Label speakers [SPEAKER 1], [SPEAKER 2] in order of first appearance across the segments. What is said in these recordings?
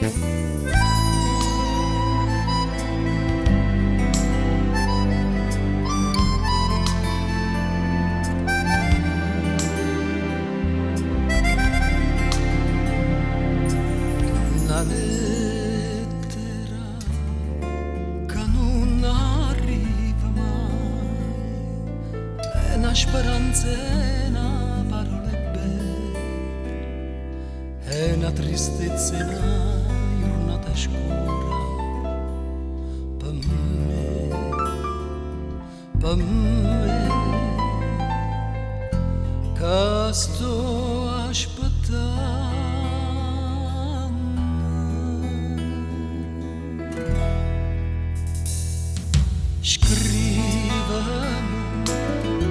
[SPEAKER 1] Una lettera che non arriva mai, è una speranza, è una parola bella, è una tristezza, è una giornata scura per me che sto aspettando. Scrivami,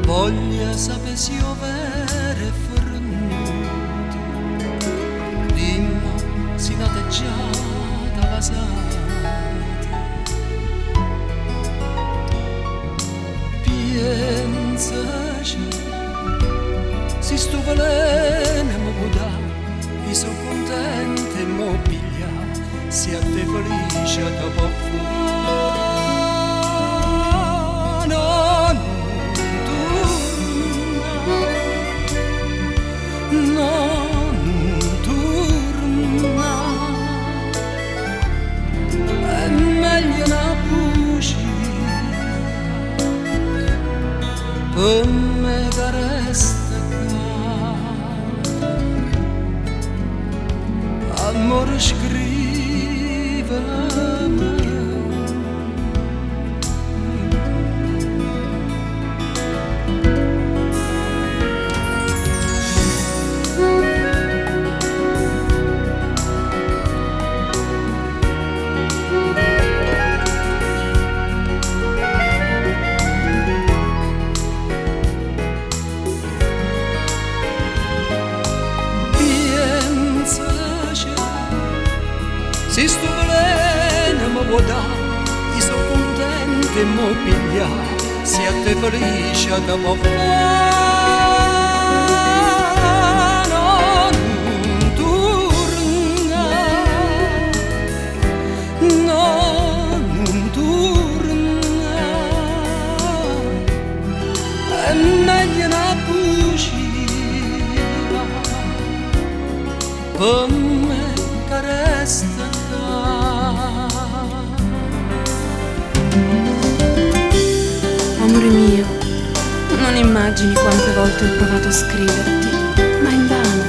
[SPEAKER 1] voglio sapere se io vero e fornuto, dimmi se nata già da passata, pensaci se sto veleno mi può dare, io sono contento e mi piglia, se a te felice te può fare. Per me che resta qua, amore scrivami. Se sto veleno mi può dare, io sono contento e mi piglia, se a te felice te può fare. Non torna, non torna, è meglio una bugia per me che resta.
[SPEAKER 2] Amore mio, non immagini quante volte ho provato a scriverti, ma invano,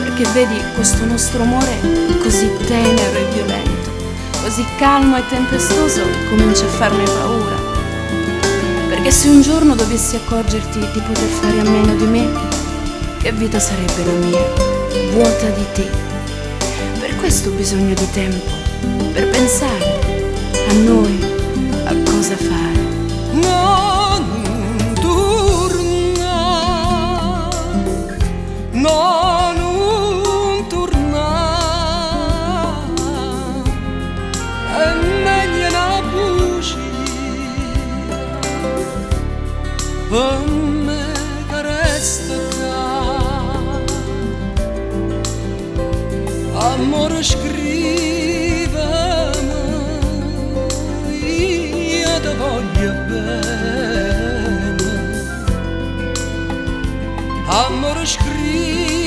[SPEAKER 2] perché vedi questo nostro amore così tenero e violento, così calmo e tempestoso che comincia a farmi paura. Perché se un giorno dovessi accorgerti di poter fare a meno di me, che vita sarebbe la mia, vuota di te. Per questo ho bisogno di tempo, per pensare a noi, a cosa fare.
[SPEAKER 1] Non torna, non torna, è meglio una bugia per me che resta qua, amore scrivami, io ti voglio bene, amore scrivimi.